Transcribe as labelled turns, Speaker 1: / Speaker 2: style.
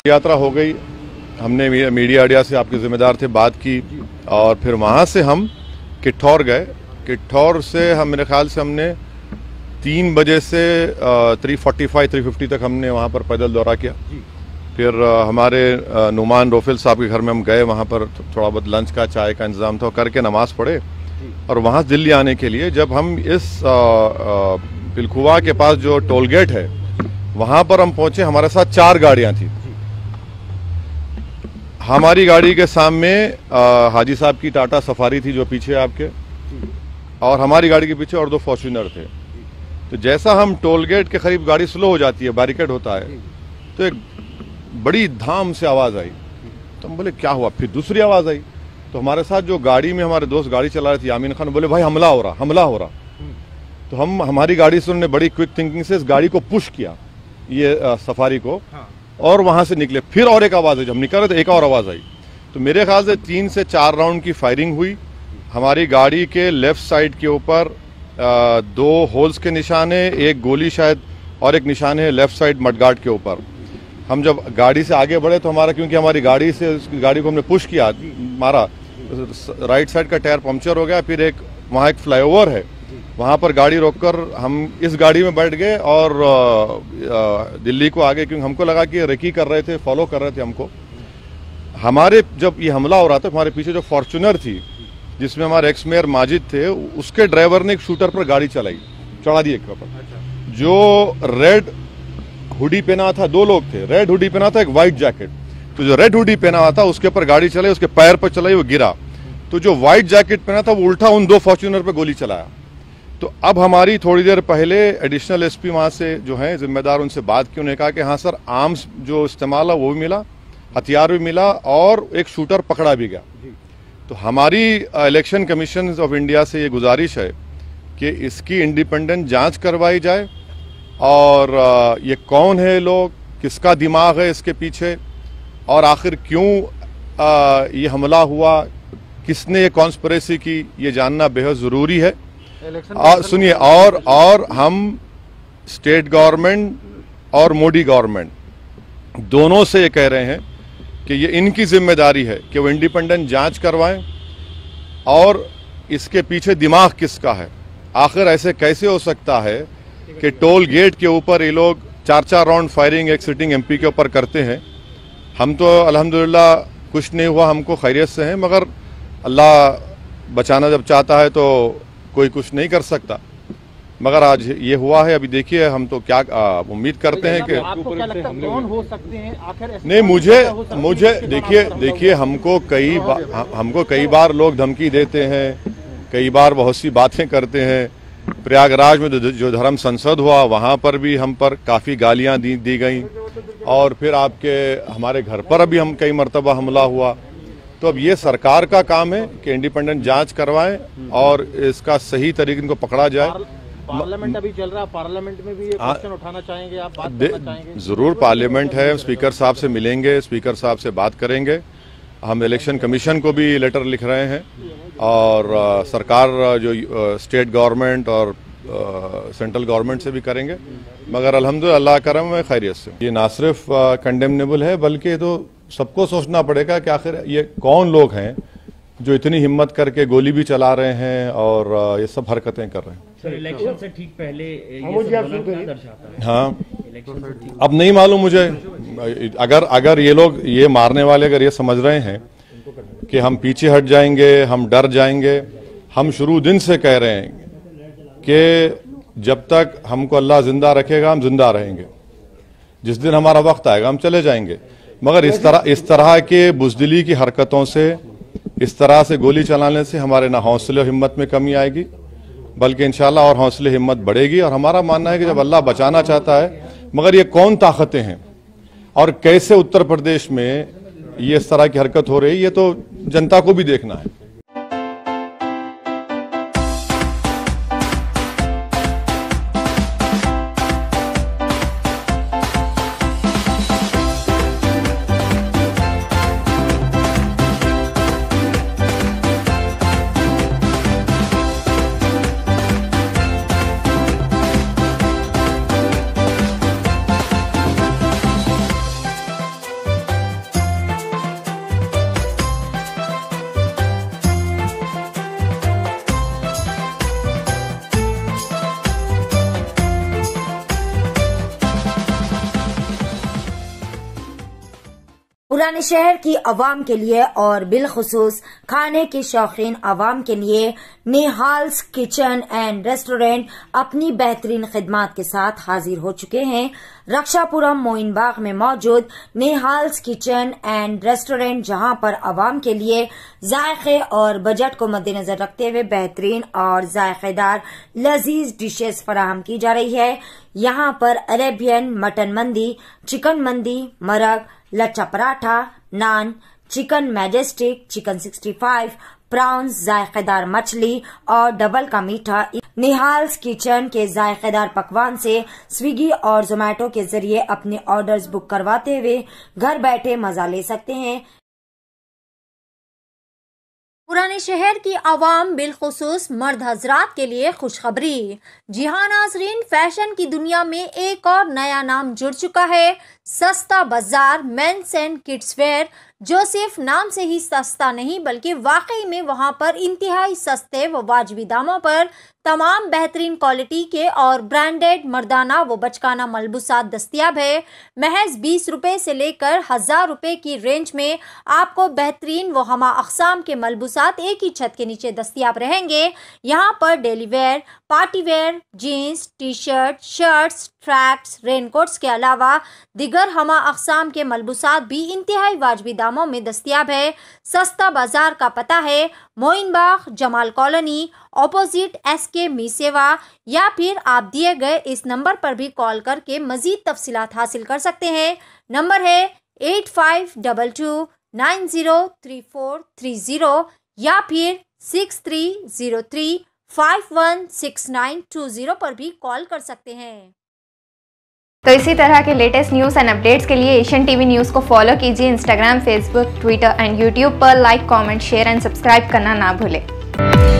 Speaker 1: यात्रा हो गई, हमने मीडिया आइडिया से आपके जिम्मेदार थे बात की और फिर वहाँ से हम किठौर गए। किठौर से हम मेरे ख्याल से हमने 3 बजे से 3:45-3:50 तक हमने वहाँ पर पैदल दौरा किया। फिर हमारे नुमान रोफिल साहब के घर में हम गए, वहाँ पर थोड़ा बहुत लंच का चाय का इंतज़ाम था, करके नमाज़ पढ़े और वहाँ से दिल्ली आने के लिए जब हम इस पिलखुवा के पास जो टोल गेट है वहाँ पर हम पहुँचे, हमारे साथ 4 गाड़ियाँ थी। हमारी गाड़ी के सामने हाजी साहब की टाटा सफारी थी जो पीछे आपके, और हमारी गाड़ी के पीछे और 2 फॉर्च्यूनर थे। तो जैसा हम टोल गेट के करीब गाड़ी स्लो हो जाती है, बैरिकेड होता है, तो एक बड़ी धाम से आवाज़ आई। तो हम बोले क्या हुआ, फिर दूसरी आवाज़ आई। तो हमारे साथ जो गाड़ी में हमारे दोस्त गाड़ी चला रहे थे यामीन खान, बोले भाई हमला हो रहा, हमला हो रहा। तो हमारी गाड़ी से उन्होंने बड़ी क्विक थिंकिंग से इस गाड़ी को पुश किया, ये सफारी को, और वहां से निकले। फिर और एक आवाज़ आई, जब निकल रहे तो एक और आवाज़ आई। तो मेरे ख्याल से 3 से 4 राउंड की फायरिंग हुई। हमारी गाड़ी के लेफ्ट साइड के ऊपर 2 होल्स के निशान है, एक गोली शायद, और एक निशान है लेफ्ट साइड मडगार्ड के ऊपर। हम जब गाड़ी से आगे बढ़े तो हमारा, क्योंकि हमारी गाड़ी से गाड़ी को हमने पुश किया, मारा, राइट साइड का टायर पंक्चर हो गया। फिर एक वहाँ एक फ्लाईओवर है, वहाँ पर गाड़ी रोककर हम इस गाड़ी में बैठ गए और दिल्ली को आगे, क्योंकि हमको लगा कि रेकी कर रहे थे, फॉलो कर रहे थे हमको। हमारे जब ये हमला हो रहा था, हमारे पीछे जो फॉर्च्यूनर थी जिसमें हमारे एक्स मेयर माजिद थे, उसके ड्राइवर ने एक शूटर पर गाड़ी चलाई, चढ़ा दी एक पर। जो रेड हुडी पहना था, 2 लोग थे, रेड हुडी पहना था, एक व्हाइट जैकेट। तो जो रेड हुडी पहना हुआ था उसके ऊपर गाड़ी चलाई, उसके पैर पर चलाई, वो गिरा। तो जो व्हाइट जैकेट पहना था वो उल्टा उन 2 फॉर्च्यूनर पर गोली चलाया। तो अब हमारी थोड़ी देर पहले एडिशनल एसपी वहाँ से जो हैं जिम्मेदार, उनसे बात की। उन्होंने कहा कि हाँ सर, आर्म्स जो इस्तेमाल है वो भी मिला, हथियार भी मिला, और एक शूटर पकड़ा भी गया। तो हमारी इलेक्शन कमीशन ऑफ इंडिया से ये गुजारिश है कि इसकी इंडिपेंडेंट जांच करवाई जाए, और ये कौन है लोग, किसका दिमाग है इसके पीछे, और आखिर क्यों ये हमला हुआ, किसने ये कॉन्स्पिरेसी की, ये जानना बेहद ज़रूरी है। सुनिए, और हम स्टेट गवर्नमेंट और मोदी गवर्नमेंट दोनों से ये कह रहे हैं कि ये इनकी जिम्मेदारी है कि वो इंडिपेंडेंट जांच करवाएं, और इसके पीछे दिमाग किसका है। आखिर ऐसे कैसे हो सकता है कि टोल गेट के ऊपर ये लोग 4-4 राउंड फायरिंग एक सिटिंग एमपी के ऊपर करते हैं। हम तो अल्हम्दुलिल्लाह कुछ नहीं हुआ, हमको खैरियत से हैं, मगर अल्लाह बचाना जब चाहता है तो कोई कुछ नहीं कर सकता। मगर आज ये हुआ है, अभी देखिए हम तो क्या उम्मीद करते हैं कि
Speaker 2: आपको क्या लगता है कौन हो सकते हैं आखिर?
Speaker 1: नहीं, मुझे देखिए हमको कई बार लोग धमकी देते हैं, कई बार बहुत सी बातें करते हैं। प्रयागराज में जो धर्म संसद हुआ वहाँ पर भी हम पर काफ़ी गालियाँ दी गई, और फिर आपके हमारे घर पर अभी हम कई मरतबा हमला हुआ। तो अब ये सरकार का काम है कि इंडिपेंडेंट जांच करवाएं और इसका सही तरीके इनको पकड़ा जाए।
Speaker 2: पार्लियामेंट अभी चल रहा है, पार्लियामेंट में भी ये क्वेश्चन उठाना चाहेंगे आप, बात करना चाहेंगे?
Speaker 1: जरूर, पार्लियामेंट है, स्पीकर साहब से मिलेंगे, स्पीकर साहब से बात करेंगे। हम इलेक्शन कमीशन को भी लेटर लिख रहे हैं, और सरकार जो स्टेट गवर्नमेंट और सेंट्रल गवर्नमेंट से भी करेंगे। मगर अल्हम्दुलिल्लाह अल्लाह करम है, खैरियत से। ये ना सिर्फ कंडेमनेबल है, बल्कि तो सबको सोचना पड़ेगा कि आखिर ये कौन लोग हैं जो इतनी हिम्मत करके गोली भी चला रहे हैं और ये सब हरकतें कर रहे हैं।
Speaker 3: सर, इलेक्शन से ठीक पहले ये सब क्या दर्शाता है?
Speaker 1: हाँ, अब नहीं मालूम मुझे। अगर ये लोग, ये मारने वाले अगर ये समझ रहे हैं कि हम पीछे हट जाएंगे, हम डर जाएंगे, हम शुरू दिन से कह रहे हैं कि जब तक हमको अल्लाह जिंदा रखेगा हम जिंदा रहेंगे, जिस दिन हमारा वक्त आएगा हम चले जाएंगे। मगर इस तरह के बुज़दिली की हरकतों से, इस तरह से गोली चलाने से हमारे ना हौसले और हिम्मत में कमी आएगी, बल्कि इंशाल्लाह और हौसले हिम्मत बढ़ेगी। और हमारा मानना है कि जब अल्लाह बचाना चाहता है, मगर ये कौन ताकतें हैं और कैसे उत्तर प्रदेश में ये इस तरह की हरकत हो रही है, ये तो जनता को भी देखना है।
Speaker 4: पुराने शहर की आवाम के लिए और बिलखुसूस खाने के शौकीन आवाम के लिए निहाल्स किचन एंड रेस्टोरेंट अपनी बेहतरीन खिदमात के साथ हाजिर हो चुके हैं। रक्षापुरम मोइनबाग में मौजूद निहाल्स किचन एंड रेस्टोरेंट, जहां पर आवाम के लिए जायके और बजट को मद्देनजर रखते हुए बेहतरीन और जायकेदार लजीज डिशेस फराहम की जा रही है। यहां पर अरेबियन मटन मंदी, चिकन मंदी, मरग, लच्छा पराठा, नान, चिकन मैजेस्टिक, चिकन 65, प्राउंस, जायकेदार मछली और डबल का मीठा। निहाल्स किचन के जायकेदार पकवान से स्विगी और जोमेटो के जरिए अपने ऑर्डर्स बुक करवाते हुए घर बैठे मजा ले सकते हैं। पुराने शहर की आवाम बिलखुसूस मर्द हजरात के लिए खुशखबरी। जी हाँ नाजरीन, फैशन की दुनिया में एक और नया नाम जुड़ चुका है, सस्ता बाजार मेंस एंड किड्स वेयर, जो सिर्फ नाम से ही सस्ता नहीं बल्कि वाकई में वहां पर इंतहाई सस्ते व वाजबी दामों पर तमाम बेहतरीन क्वालिटी के और ब्रांडेड मर्दाना व बचकाना मलबूसात दस्तियाब है। महज 20 रुपए से लेकर 1000 रुपए की रेंज में आपको बेहतरीन व हमा अक़साम के मलबूसात एक ही छत के नीचे दस्तियाब रहेंगे। यहाँ पर daily wear, party wear, jeans, T shirt, shirts, tracks, raincoats के अलावा दिगर हमा अक़साम के मलबूसात भी इंतहाई वाजबी दामों में दस्तियाब है। सस्ता बाजार का पता है Moinbagh Jamal colony, opposite SK MeeSeva, या फिर आप दिए गए इस नंबर पर भी कॉल करके मजीद तफसीलात हासिल कर सकते हैं। नंबर है 8522903430 या फिर 6303516920 पर भी कॉल कर सकते हैं।
Speaker 5: तो इसी तरह के लेटेस्ट न्यूज़ एंड अपडेट्स के लिए एशियन टीवी न्यूज़ को फॉलो कीजिए। Instagram, Facebook, Twitter and YouTube पर like, comment, share and subscribe करना ना भूलें।